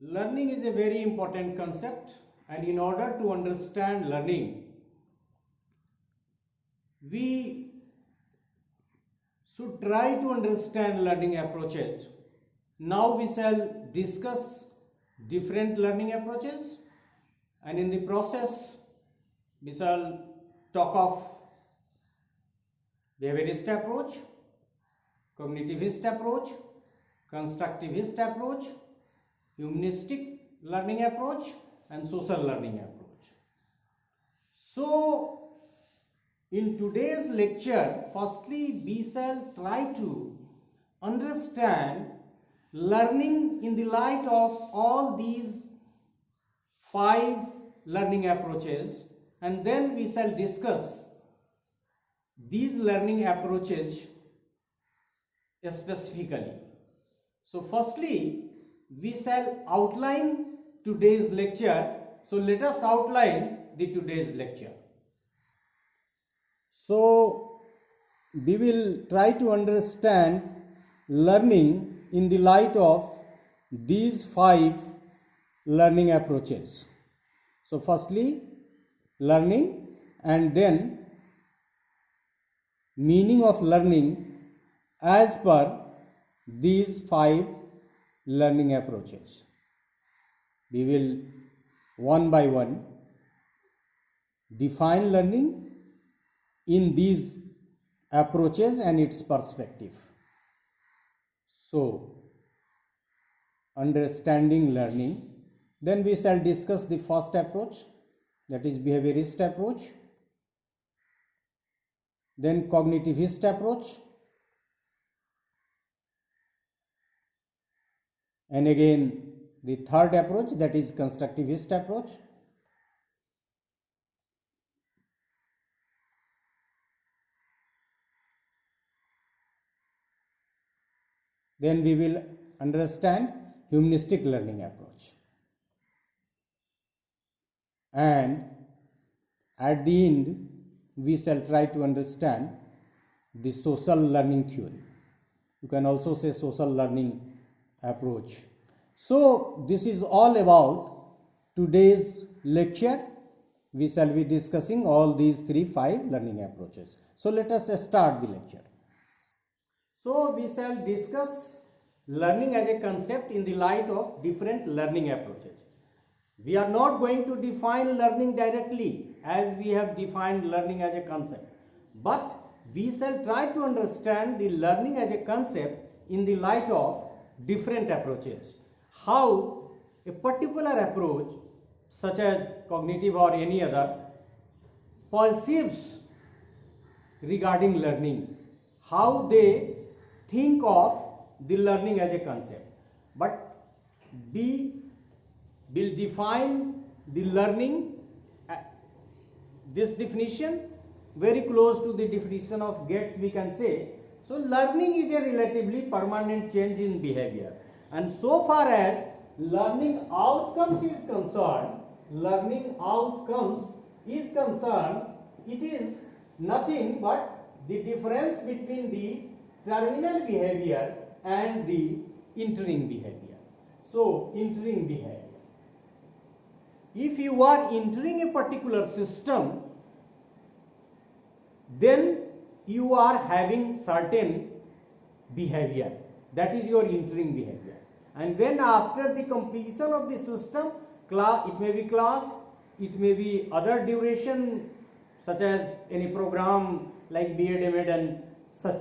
Learning is a very important concept, and in order to understand learning, we should try to understand learning approaches. Now we shall discuss different learning approaches, and in the process we shall talk of behaviorist approach, cognitivist approach, constructivist approach, humanistic learning approach, and social learning approach. So in today's lecture, firstly we shall try to understand learning in the light of all these 5 learning approaches, and then we shall discuss these learning approaches specifically. So firstly we shall outline today's lecture. So let us outline the today's lecture. So we will try to understand learning in the light of these 5 learning approaches. So firstly learning, and then meaning of learning as per these 5 learning approaches. We will one by one define learning in these approaches and its perspective. So understanding learning, then we shall discuss the first approach, that is behaviorist approach, then cognitivist approach, and again the third approach, that is constructivist approach. Then we will understand humanistic learning approach, and at the end we shall try to understand the social learning theory. You can also say social learning approach. So this is all about today's lecture. We shall be discussing all these 5 learning approaches. So let us start the lecture. So we shall discuss learning as a concept in the light of different learning approaches. We are not going to define learning directly as we have defined learning as a concept, but we shall try to understand the learning as a concept in the light of different approaches. How a particular approach, such as cognitive or any other, perceives regarding learning, how they think of the learning as a concept. But we will define the learning, this definition very close to the definition of Gates, we can say. So learning is a relatively permanent change in behavior, and so far as learning outcomes is concerned, it is nothing but the difference between the terminal behavior and the entering behavior. So entering behavior, if you are entering a particular system, then you are having certain behavior, that is your entering behavior. And when after the completion of the system, it may be class, it may be other duration, such as any program like B.Ed, M.Ed and such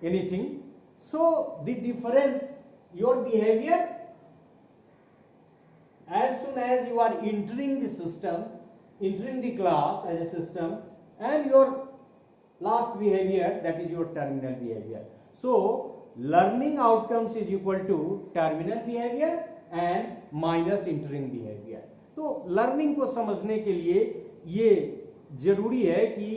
anything. So the difference, your behavior as soon as you are entering the system, entering the class as a system, and your last behavior, that is your terminal behavior. So learning outcomes is equal to terminal behavior and minus entering behavior. तो learning को समझने के लिए ये जरूरी है कि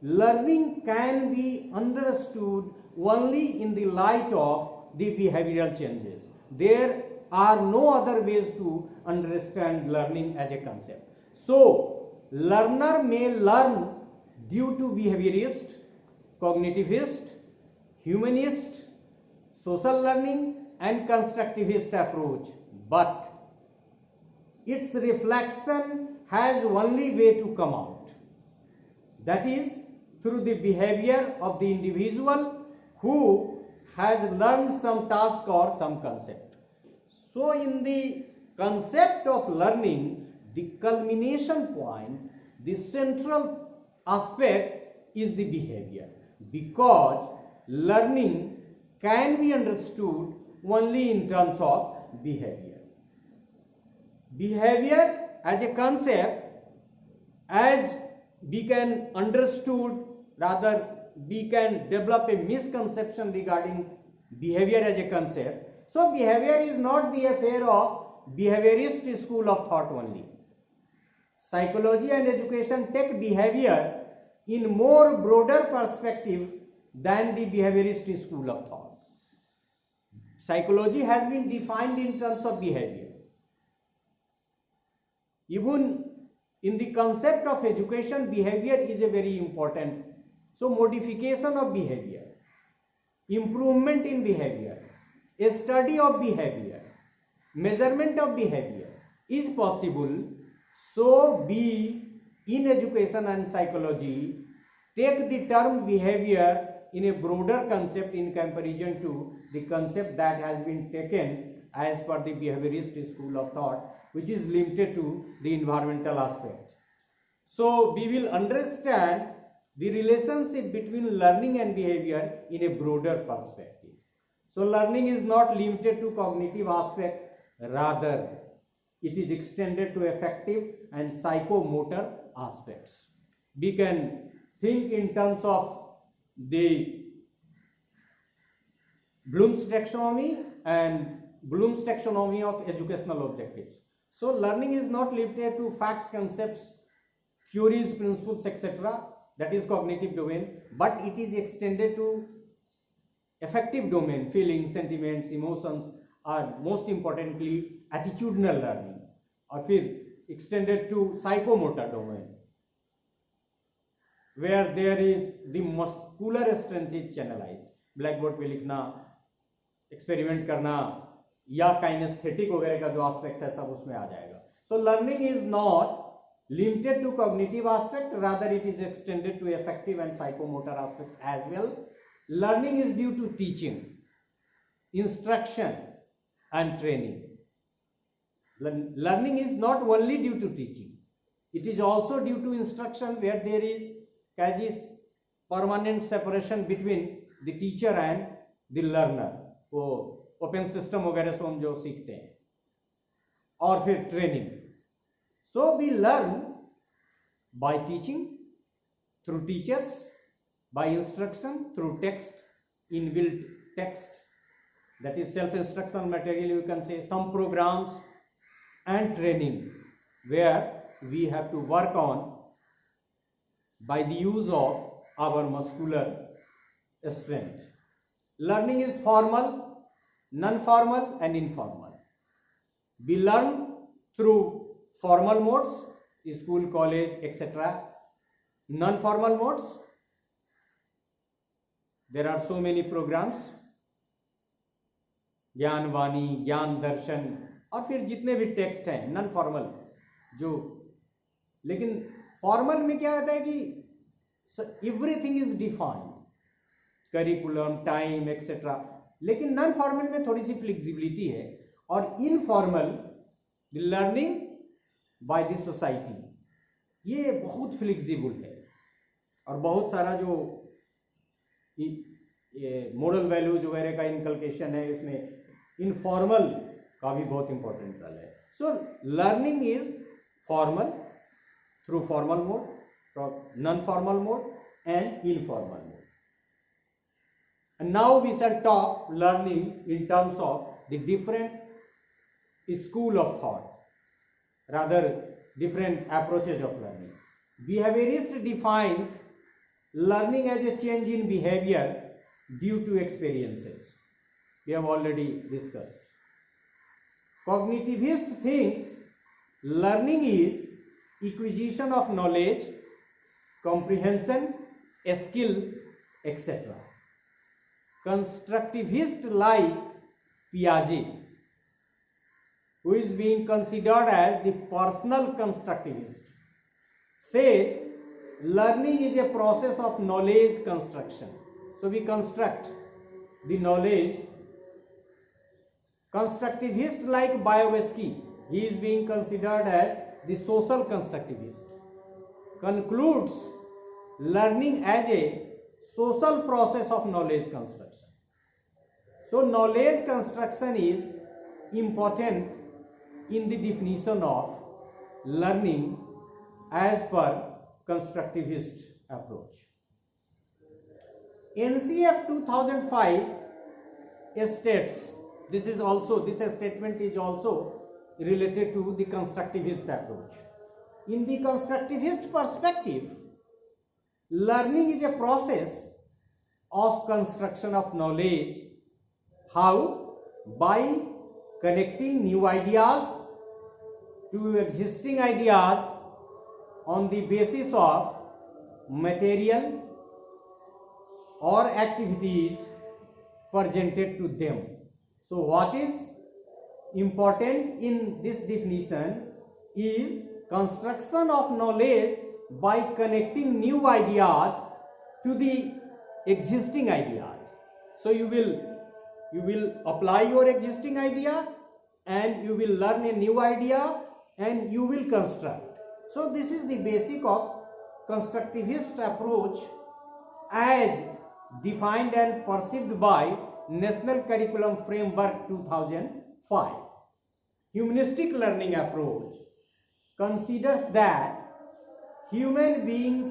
learning can be understood only in the light of the behavioural changes. There are no other ways to understand learning as a concept. So learner may learn due to behaviorist, cognitivist, humanist, social learning and constructivist approach, but its reflection has only way to come out, that is through the behavior of the individual who has learned some task or some concept. So in the concept of learning, the culmination point, the central aspect is the behavior, because learning can be understood only in terms of behavior. Behavior as a concept, as we can understood, rather we can develop a misconception regarding behavior as a concept. So behavior is not the affair of behaviorist school of thought only. Psychology and education take behavior in more broader perspective than the behaviorist school of thought. Psychology has been defined in terms of behavior. Even in the concept of education, behavior is a very important. So modification of behavior, improvement in behavior, a study of behavior, measurement of behavior is possible. So we in education and psychology take the term behavior in a broader concept in comparison to the concept that has been taken as per the behaviorist school of thought, which is limited to the environmental aspect. So we will understand the relationship between learning and behavior in a broader perspective. So learning is not limited to cognitive aspect, rather it is extended to affective and psychomotor aspects. We can think in terms of the Bloom's taxonomy and Bloom's taxonomy of educational objectives. So learning is not limited to facts, concepts, theories, principles, etc. That is cognitive domain, but it is extended to affective domain, feelings, sentiments, emotions, or most importantly attitudinal learning, or फिर extended to psychomotor domain, where there is the muscular strength is channelized. Blackboard पे लिखना, experiment करना या kinaesthetic वगैरह का जो aspect है सब उसमें आ जाएगा. So learning is not limited to cognitive aspect, rather it is extended to affective and psychomotor aspect as well. Learning is due to teaching, instruction and training. Learning is not only due to teaching, it is also due to instruction, where there is permanent separation between the teacher and the learner. वो open system वगैरह से हम जो सीखते हैं, और फिर training. So we learn by teaching, through teachers, by instruction, through text, inbuilt text, that is self-instructional material, you can say, some programs, and training, where we have to work on by the use of our muscular strength. Learning is formal, non-formal and informal. We learn through formal modes, school, college, etc. Non-formal modes, there are so many programs, ज्ञान वाणी, ज्ञान दर्शन, और फिर जितने भी text हैं non formal जो. लेकिन formal में क्या होता है कि everything is defined, curriculum, time, etcetera. लेकिन नॉन फॉर्मल में थोड़ी सी फ्लेक्सिबिलिटी है, और informal learning by the society, ये बहुत फ्लेक्सिबल है, और बहुत सारा जो मोरल वैल्यूज वगैरह का इनकलकेशन है इसमें, इनफॉर्मल का भी बहुत इंपॉर्टेंट रोल है. So learning is formal through formal mode, non formal mode and informal mode. And now we shall talk learning in terms of the different school of thought, rather different approaches of learning. Behaviorist defines learning as a change in behavior due to experiences. We have already discussed. Cognitivist thinks learning is acquisition of knowledge, comprehension, skill, etc. Constructivist like Piaget, who is being considered as the personal constructivist, says learning is a process of knowledge construction. So we construct the knowledge. Constructivist like Vygotsky, he is being considered as the social constructivist, concludes learning as a social process of knowledge construction. So knowledge construction is important in the definition of learning as per constructivist approach. NCF 2005 states, this statement is also related to the constructivist approach. In the constructivist perspective, learning is a process of construction of knowledge. How? By connecting new ideas to existing ideas on the basis of material or activities presented to them. So what is important in this definition is construction of knowledge by connecting new ideas to the existing ideas. So you will apply your existing idea and you will learn a new idea and you will construct. So this is the basic of constructivist approach as defined and perceived by National Curriculum Framework 2005. Humanistic learning approach considers that human being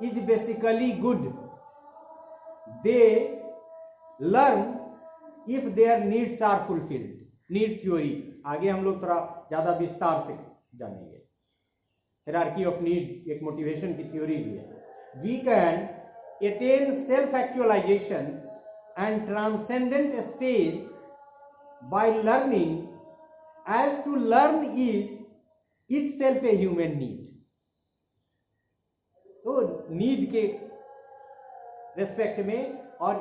is basically good. They learn if their needs are fulfilled. Need theory आगे हम लोग थोड़ा ज़्यादा विस्तार से जानेंगे. Hierarchy of need एक motivation की थ्योरी भी है. We can attain self-actualization and transcendent stage by learning, as to learn is itself a human need. तो नीड के रेस्पेक्ट में और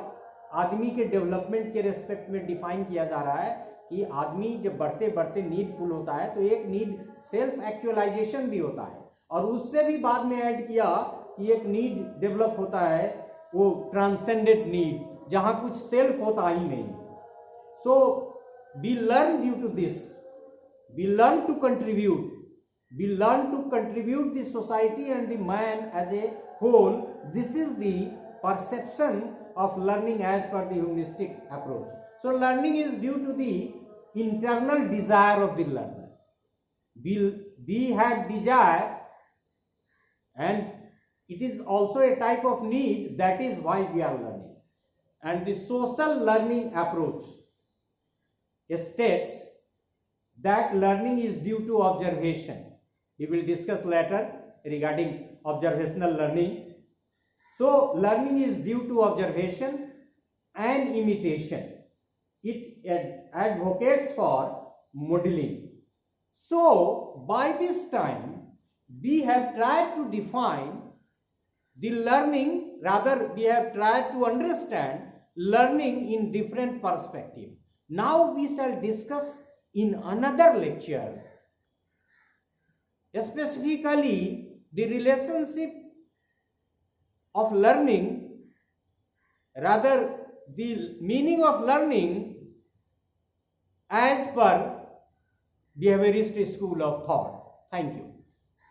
आदमी के डेवलपमेंट के रेस्पेक्ट में डिफाइन किया जा रहा है कि आदमी जब बढ़ते बढ़ते नीडफुल होता है तो एक नीड सेल्फ एक्चुअलाइजेशन भी होता है, और उससे भी बाद में ऐड किया कि एक नीड डेवलप होता है वो ट्रांसेंडेंट नीड, जहां कुछ सेल्फ होता ही नहीं. So we learn due to this, we learn to contribute, we learn to contribute the society and the man as a whole. This is the perception of learning as per the humanistic approach. So learning is due to the internal desire of the learner. We have desire, and it is also a type of need. That is why we are learning. And the social learning approach states that learning is due to observation. We will discuss later regarding observational learning. So learning is due to observation and imitation. It advocates for modeling. So by this time we have tried to define the learning, rather we have tried to understand learning in different perspective. Now we shall discuss in another lecture specifically the relationship of learning, rather the meaning of learning as per behaviorist school of thought. Thank you.